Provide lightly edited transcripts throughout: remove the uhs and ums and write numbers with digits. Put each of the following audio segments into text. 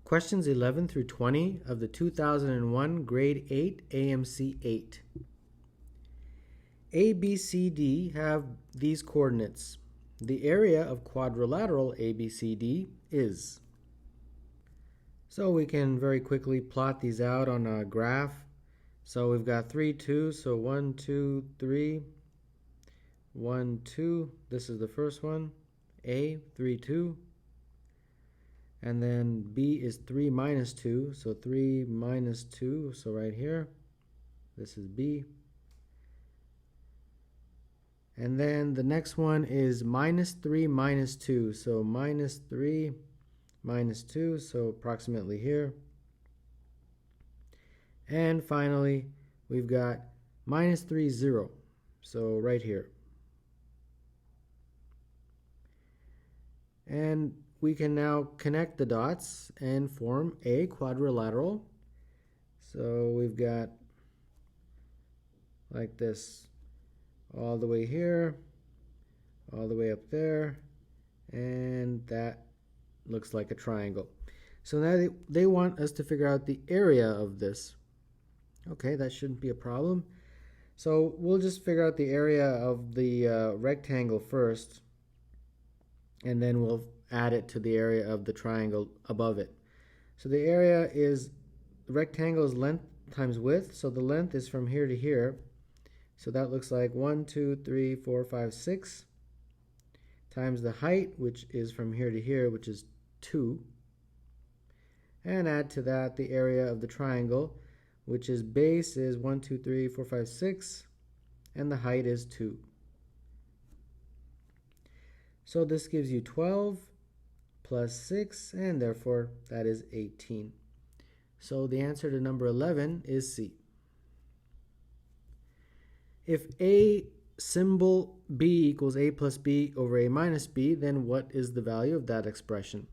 Questions 11 through 20 of the 2001 Grade 8 AMC 8. A, B, C, D have these coordinates. The area of quadrilateral ABCD is. So we can very quickly plot these out on a graph. So we've got 3, 2, so 1, 2, 3, 1, 2. This is the first one, A, 3, 2. And then B is 3 minus 2, so 3 minus 2, so right here, this is B. And then the next one is minus 3 minus 2, so minus 3 minus 2, so approximately here. And finally, we've got minus 3, 0, so right here. And we can now connect the dots and form a quadrilateral. So we've got like this all the way here, all the way up there, and that looks like a triangle. So now they want us to figure out the area of this. Okay, that shouldn't be a problem. So we'll just figure out the area of the rectangle first, and then we'll add it to the area of the triangle above it. So the area is the rectangle's length times width. So the length is from here to here. So that looks like 1, 2, 3, 4, 5, 6 times the height, which is from here to here, which is 2. And add to that the area of the triangle, which is base is 1, 2, 3, 4, 5, 6, and the height is 2. So this gives you 12 plus 6, and therefore that is 18. So the answer to number 11 is C. If A symbol B equals A plus B over A minus B, then what is the value of that expression?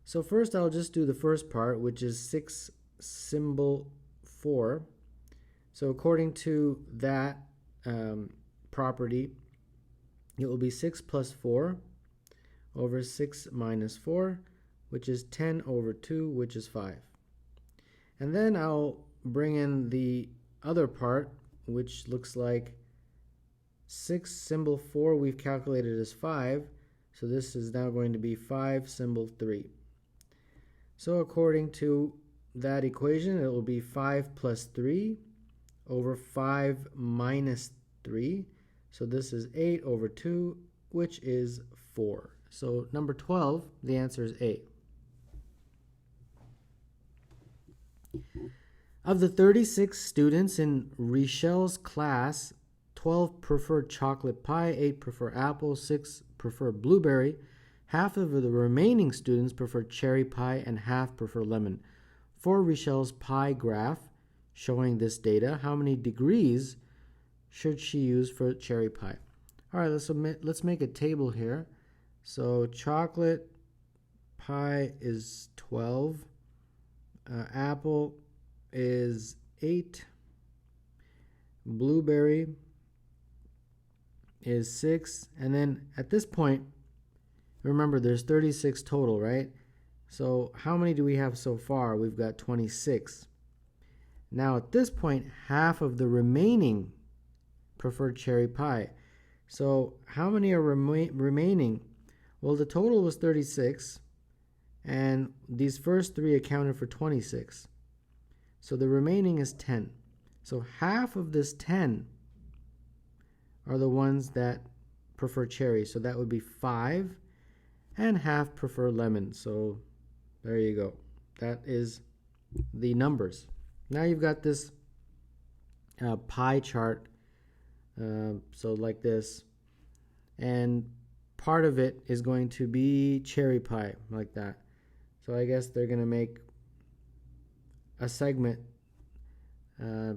So first I'll just do the first part, which is 6 symbol 4. So according to that property, it will be 6 plus 4 over 6 minus 4, which is 10 over 2, which is 5. And then I'll bring in the other part, which looks like 6 symbol 4 we've calculated as 5, so this is now going to be 5 symbol 3. So according to that equation, it will be 5 plus 3 over 5 minus 3. So this is 8 over 2, which is 4. So number 12, the answer is A. Of the 36 students in Richel's class, 12 prefer chocolate pie, 8 prefer apple, 6 prefer blueberry. Half of the remaining students prefer cherry pie and half prefer lemon. For Richel's pie graph showing this data, how many degrees should she use for cherry pie? All right, let's make a table here. So chocolate pie is 12, apple is 8, blueberry is 6, and then at this point, remember there's 36 total, right? So how many do we have so far? We've got 26. Now at this point, half of the remaining prefer cherry pie. So how many are remaining? Well, the total was 36, and these first 3 accounted for 26. So the remaining is 10. So half of this 10 are the ones that prefer cherry. So that would be 5, and half prefer lemon. So there you go. That is the numbers. Now you've got this pie chart, so like this, and part of it is going to be cherry pie, like that. So I guess they're going to make a segment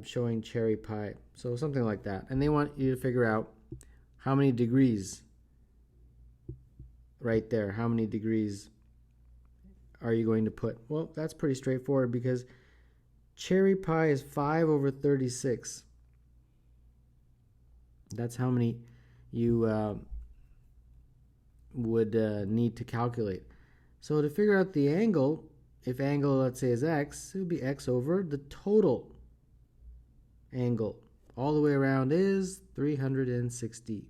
showing cherry pie, so something like that. And they want you to figure out how many degrees right there. How many degrees are you going to put? Well, that's pretty straightforward because cherry pie is 5 over 36. That's how many you would need to calculate. So to figure out the angle, if angle, let's say, is x, it would be x over the total angle. All the way around is 360.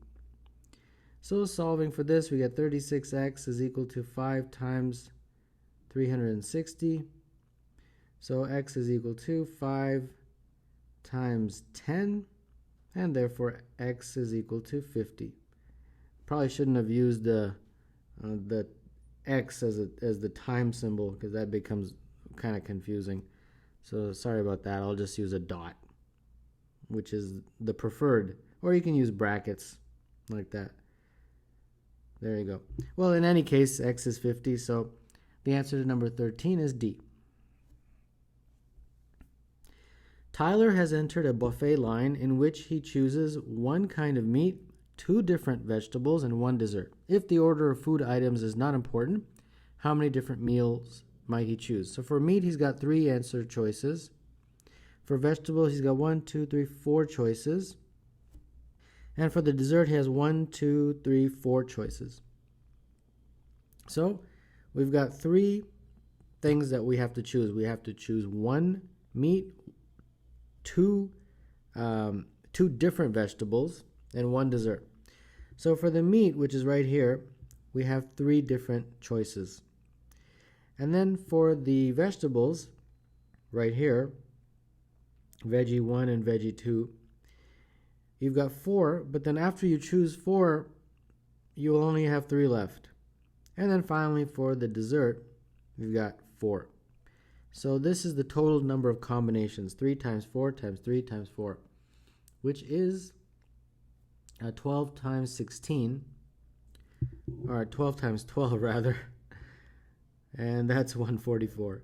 So solving for this, we get 36x is equal to 5 times 360. So x is equal to 5 times 10, and therefore x is equal to 50. Probably shouldn't have used the x as the time symbol, because that becomes kind of confusing. So sorry about that. I'll just use a dot, which is the preferred, or you can use brackets like that. There you go. Well, in any case, x is 50, so the answer to number 13 is D. Tyler has entered a buffet line in which he chooses one kind of meat, 2 different vegetables, and 1 dessert. If the order of food items is not important, how many different meals might he choose? So for meat, he's got 3 answer choices. For vegetables, he's got 1, 2, 3, 4 choices. And for the dessert, he has 1, 2, 3, 4 choices. So we've got 3 things that we have to choose. We have to choose 1 meat, 2 different vegetables, and 1 dessert. So for the meat, which is right here, we have 3 different choices. And then for the vegetables, right here, veggie 1 and veggie 2, you've got 4, but then after you choose 4, you'll only have 3 left. And then finally for the dessert, we've got 4. So this is the total number of combinations, 3 times 4 times 3 times 4, which is 12 times 16, or 12 times 12 rather, and that's 144.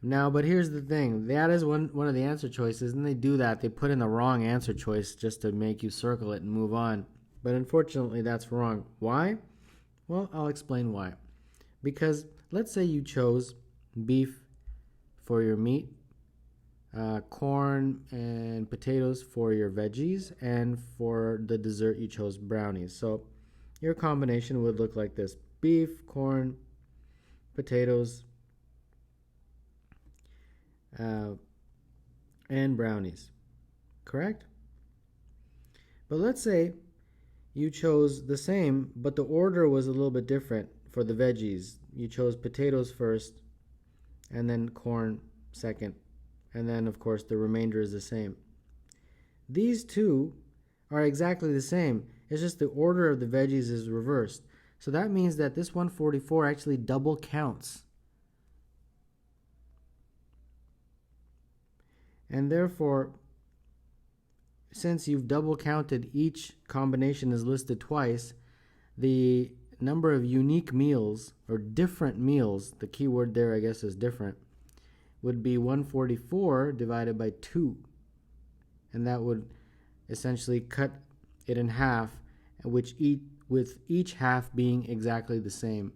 Now, but here's the thing, that is one of the answer choices, and they do that, they put in the wrong answer choice just to make you circle it and move on. But unfortunately, that's wrong. Why? Well, I'll explain why. Because let's say you chose beef for your meat, corn and potatoes for your veggies, and for the dessert you chose brownies. So your combination would look like this: beef, corn, potatoes, and brownies. Correct? But let's say you chose the same, but the order was a little bit different for the veggies. You chose potatoes first, and then corn second, and then of course the remainder is the same. These two are exactly the same. It's just the order of the veggies is reversed. So that means that this 144 actually double counts. And therefore, since you've double counted, each combination is listed twice, the number of unique meals, or different meals, the key word there I guess is different, would be 144 divided by 2. And that would essentially cut it in half, with each half being exactly the same.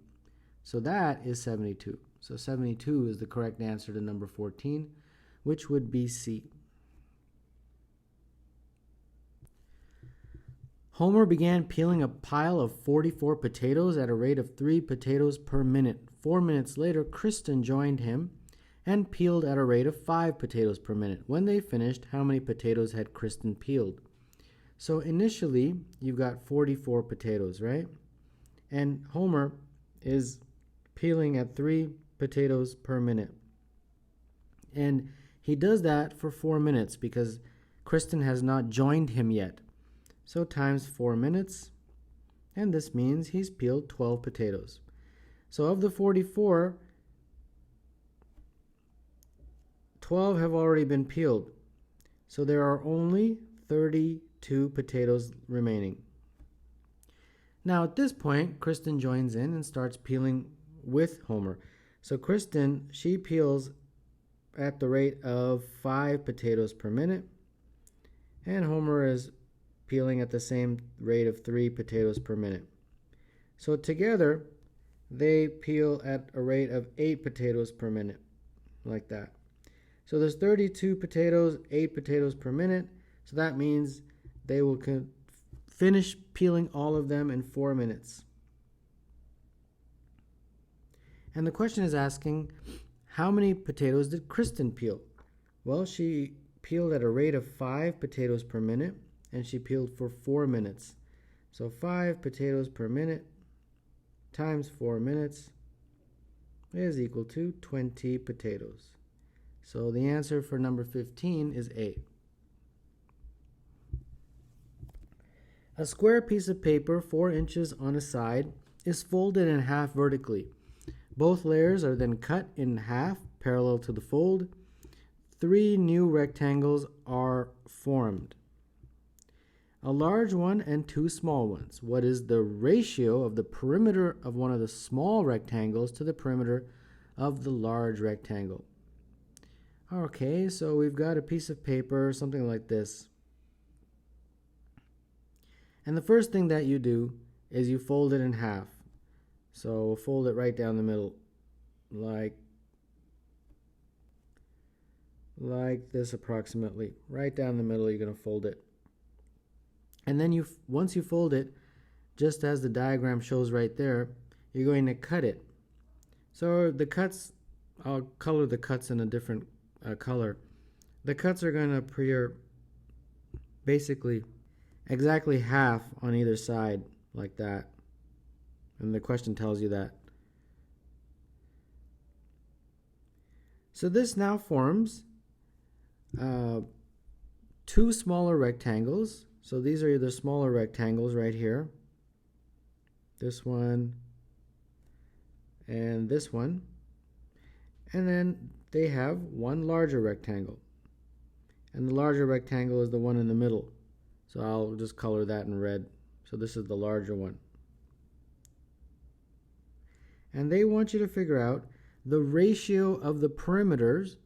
So that is 72. So 72 is the correct answer to number 14, which would be C. Homer began peeling a pile of 44 potatoes at a rate of 3 potatoes per minute. 4 minutes later, Kristen joined him and peeled at a rate of 5 potatoes per minute. When they finished, how many potatoes had Kristen peeled? So initially, you've got 44 potatoes, right? And Homer is peeling at 3 potatoes per minute. And he does that for 4 minutes because Kristen has not joined him yet. So times 4 minutes, and this means he's peeled 12 potatoes. So of the 44, 12 have already been peeled. So there are only 32 potatoes remaining. Now at this point, Kristen joins in and starts peeling with Homer. So Kristen, she peels at the rate of 5 potatoes per minute, and Homer is peeling at the same rate of 3 potatoes per minute. So together, they peel at a rate of 8 potatoes per minute, like that. So there's 32 potatoes, 8 potatoes per minute. So that means they will finish peeling all of them in 4 minutes. And the question is asking, how many potatoes did Kristen peel? Well, she peeled at a rate of 5 potatoes per minute, and she peeled for 4 minutes. So 5 potatoes per minute times 4 minutes is equal to 20 potatoes. So the answer for number 15 is A. A square piece of paper 4 inches on a side is folded in half vertically. Both layers are then cut in half parallel to the fold. 3 new rectangles are formed. A large one and 2 small ones. What is the ratio of the perimeter of one of the small rectangles to the perimeter of the large rectangle? Okay, so we've got a piece of paper, something like this. And the first thing that you do is you fold it in half. So fold it right down the middle, like this approximately. Right down the middle, you're going to fold it. And then once you fold it, just as the diagram shows right there, you're going to cut it. So the cuts, I'll color the cuts in a different color. The cuts are going to appear basically exactly half on either side, like that. And the question tells you that. So this now forms 2 smaller rectangles. So these are the smaller rectangles right here. This one and this one. And then they have 1 larger rectangle. And the larger rectangle is the one in the middle. So I'll just color that in red. So this is the larger one. And they want you to figure out the ratio of the perimeters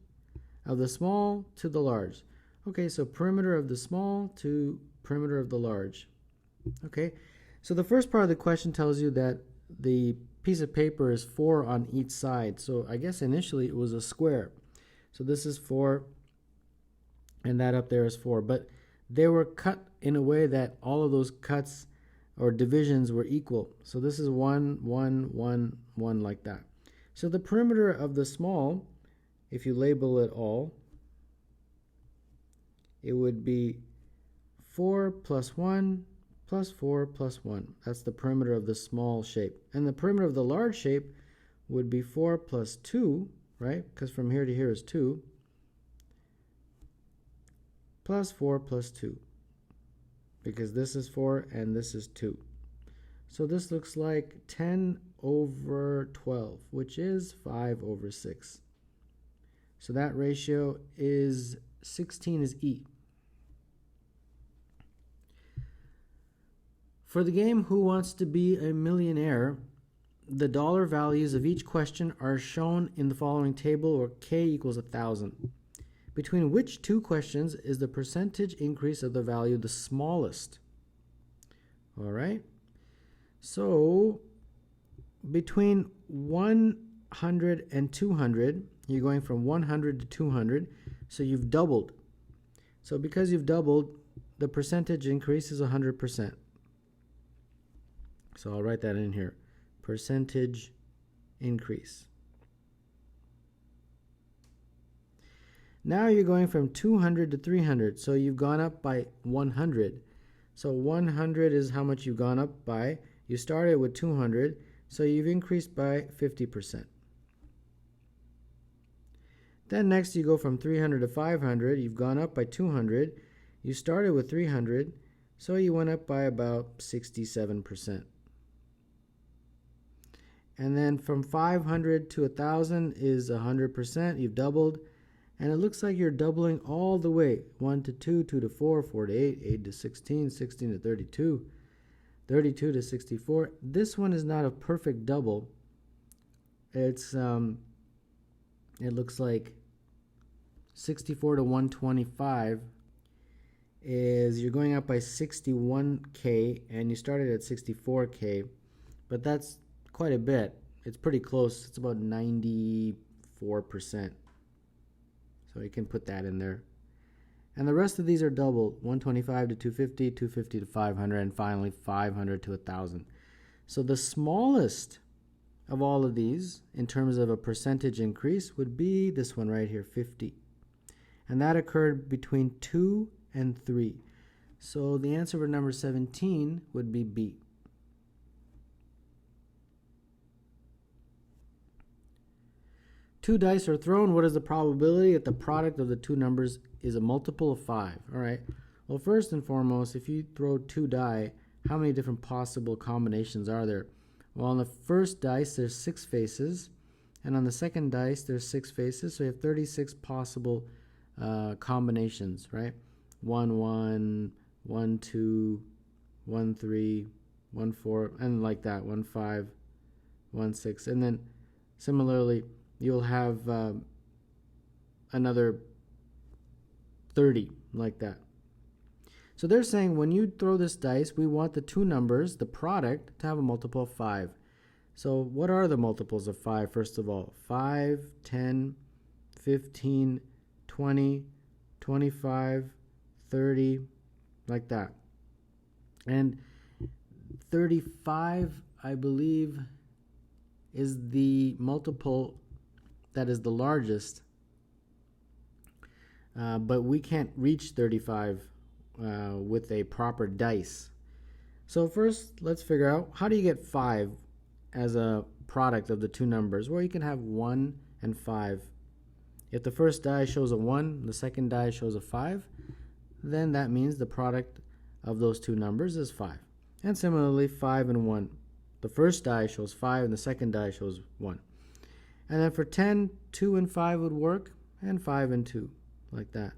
of the small to the large. Okay, so perimeter of the small to perimeter of the large. Okay, so the first part of the question tells you that the piece of paper is 4 on each side. So I guess initially it was a square. So this is 4 and that up there is 4. But they were cut in a way that all of those cuts or divisions were equal. So this is 1, 1, 1, 1 like that. So the perimeter of the small, if you label it all, it would be 4 plus 1 plus 4 plus 1. That's the perimeter of the small shape. And the perimeter of the large shape would be 4 plus 2, right? Because from here to here is 2. Plus 4 plus 2. Because this is 4 and this is 2. So this looks like 10 over 12, which is 5 over 6. So that ratio is 16 is E. For the game Who Wants to Be a Millionaire, the dollar values of each question are shown in the following table where K equals 1,000. Between which 2 questions is the percentage increase of the value the smallest? All right. So between 100 and 200, you're going from 100 to 200, so you've doubled. So because you've doubled, the percentage increase is 100%. So I'll write that in here. Percentage increase. Now you're going from 200 to 300, so you've gone up by 100. So 100 is how much you've gone up by. You started with 200, so you've increased by 50%. Then next you go from 300 to 500, you've gone up by 200. You started with 300, so you went up by about 67%. And then from 500 to 1,000 is 100%, you've doubled. And it looks like you're doubling all the way. 1 to 2, 2 to 4, 4 to 8, 8 to 16, 16 to 32, 32 to 64. This one is not a perfect double. It's it looks like 64 to 125 is you're going up by 61K and you started at 64K, but that's quite a bit. It's pretty close. It's about 94%. So you can put that in there. And the rest of these are doubled. 125 to 250, 250 to 500, and finally 500 to 1,000. So the smallest of all of these in terms of a percentage increase would be this one right here, 50. And that occurred between 2 and 3. So the answer for number 17 would be B. Two dice are thrown. What is the probability that the product of the two numbers is a multiple of 5? All right. Well, first and foremost, if you throw 2 die, how many different possible combinations are there? Well, on the first dice, there's 6 faces. And on the second dice, there's 6 faces. So you have 36 possible combinations, right? 1, 1, 1, 2, 1, 3, 1, 4, and like that. 1, 5, 1, 6. And then similarly, you'll have another 30 like that. So they're saying when you throw this dice, we want the two numbers, the product, to have a multiple of 5. So what are the multiples of 5, first of all? 5, 10, 15, 20, 25, 30, like that. And 35, I believe, is the multiple that is the largest, but we can't reach 35 with a proper dice. So first, let's figure out, how do you get 5 as a product of the two numbers? Well, you can have 1 and 5. If the first die shows a 1, the second die shows a 5, then that means the product of those two numbers is 5. And similarly, 5 and 1. The first die shows 5 and the second die shows 1. And then for 10, 2 and 5 would work, and 5 and 2, like that.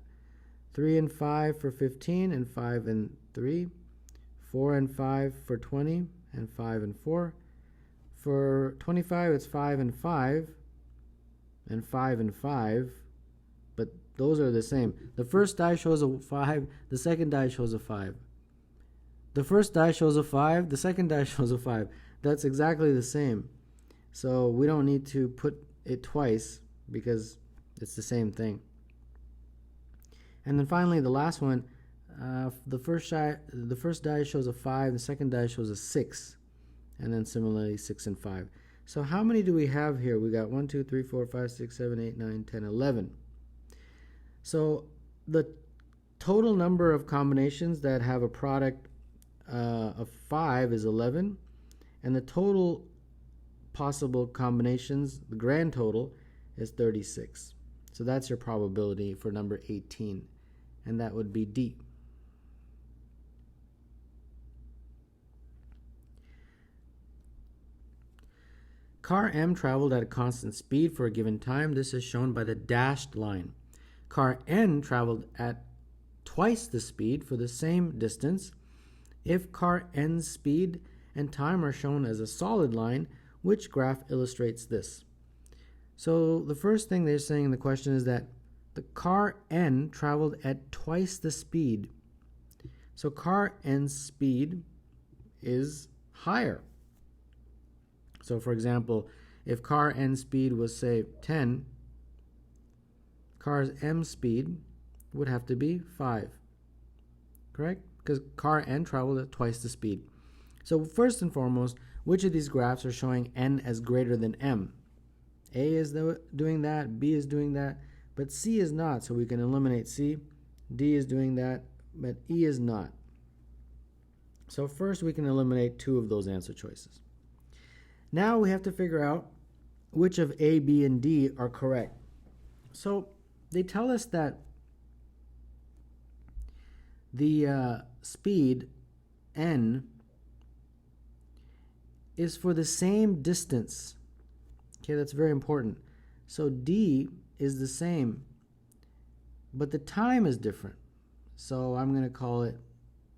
3 and 5 for 15, and 5 and 3. 4 and 5 for 20, and 5 and 4. For 25, it's 5 and 5, and 5 and 5, but those are the same. The first die shows a 5, the second die shows a 5. The first die shows a 5, the second die shows a 5. That's exactly the same. So we don't need to put it twice because it's the same thing. And then finally, the last one, the first die shows a 5, the second die shows a 6, and then similarly 6 and 5. So how many do we have here? We got 1, 2, 3, 4, 5, 6, 7, 8, 9, 10, 11. So the total number of combinations that have a product of 5 is 11, and the total possible combinations, the grand total, is 36. So that's your probability for number 18, and that would be D. Car M traveled at a constant speed for a given time. This is shown by the dashed line. Car N traveled at twice the speed for the same distance. If car N's speed and time are shown as a solid line, which graph illustrates this? So the first thing they're saying in the question is that the car N traveled at twice the speed. So car N's speed is higher. So for example, if car N speed was, say, 10, car's M speed would have to be 5. Correct? Because car N traveled at twice the speed. So first and foremost, which of these graphs are showing N as greater than M? A is doing that, B is doing that, but C is not, so we can eliminate C. D is doing that, but E is not. So first we can eliminate 2 of those answer choices. Now we have to figure out which of A, B, and D are correct. So they tell us that the speed N is for the same distance. Okay, that's very important. So D is the same, but the time is different. So I'm going to call it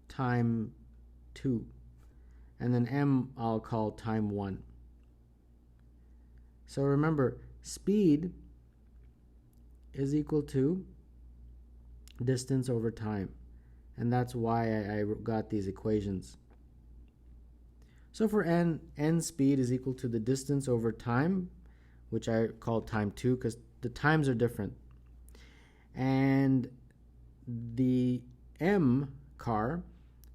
time 2. And then M I'll call time 1. So remember, speed is equal to distance over time. And that's why I got these equations. So for N speed is equal to the distance over time, which I call time 2 because the times are different. And the M car,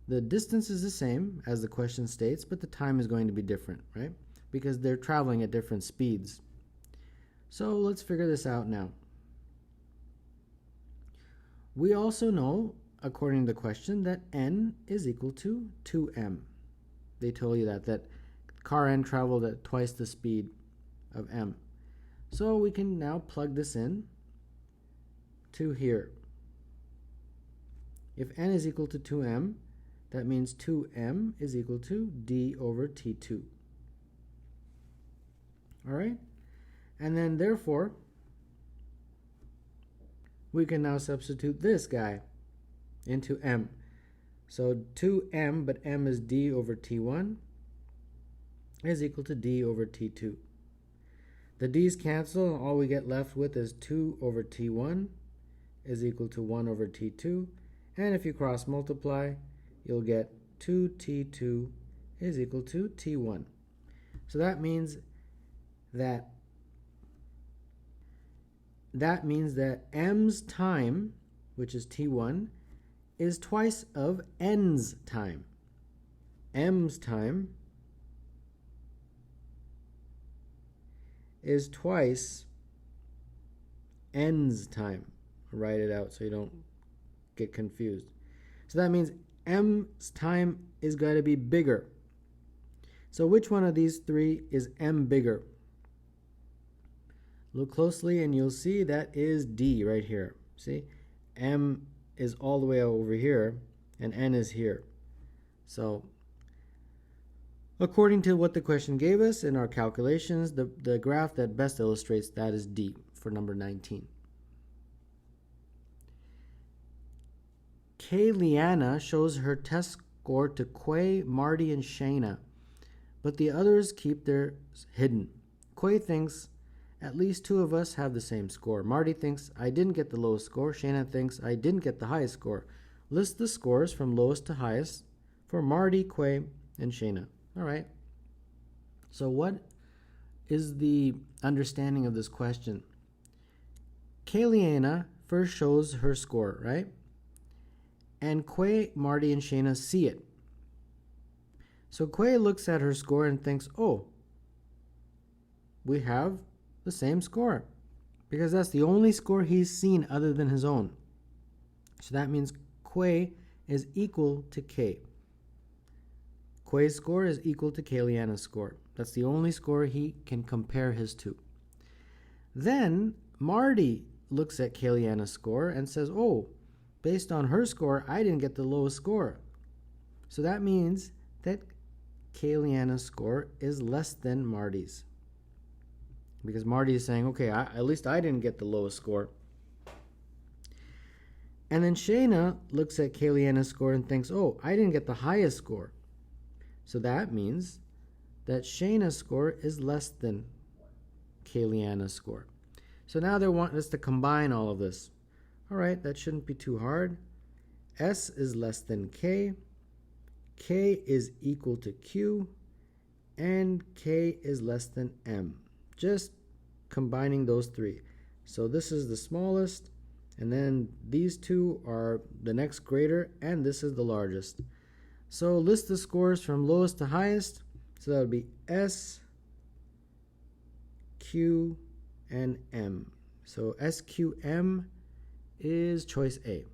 the distance is the same as the question states, but the time is going to be different, right? because they're traveling at different speeds. So let's figure this out now. We also know, according to the question, that n is equal to 2m. They told you that car n traveled at twice the speed of m. So we can now plug this in to here. If n is equal to 2m, that means 2m is equal to d over t2. All right? And then therefore, we can now substitute this guy into m. So 2m, but m is d over t1, is equal to d over t2. The d's cancel, and all we get left with is 2 over t1 is equal to 1 over t2. And if you cross multiply, you'll get 2t2 is equal to t1. So that means that m's time, which is t1, is twice of n's time. M's time is twice n's time. I'll write it out so you don't get confused. So that means m's time is going to be bigger. So which one of these three is m bigger? Look closely and you'll see that is D right here. See? M is all the way over here and N is here. So according to what the question gave us in our calculations, the graph that best illustrates that is D for number 19. Kayliana shows her test score to Quay, Marty, and Shayna, but the others keep theirs hidden. Quay thinks at least two of us have the same score. Marty thinks I didn't get the lowest score. Shayna thinks I didn't get the highest score. List the scores from lowest to highest for Marty, Quay, and Shayna. All right. So what is the understanding of this question? Kayliana first shows her score, right? And Quay, Marty, and Shayna see it. So Quay looks at her score and thinks, oh, we have the same score, because that's the only score he's seen other than his own. So that means Quay is equal to K. Quay's score is equal to Kayliana's score. That's the only score he can compare his to. Then Marty looks at Kayliana's score and says, oh, based on her score, I didn't get the lowest score. So that means that Kayliana's score is less than Marty's. Because Marty is saying, okay, at least I didn't get the lowest score. And then Shayna looks at Kayliana's score and thinks, oh, I didn't get the highest score. So that means that Shayna's score is less than Kayliana's score. So now they want us to combine all of this. All right, that shouldn't be too hard. S is less than K. K is equal to Q. And K is less than M. Just combining those three. So this is the smallest, and then these two are the next greater, and this is the largest. So list the scores from lowest to highest. So that would be S, Q, and M. So SQM is choice A.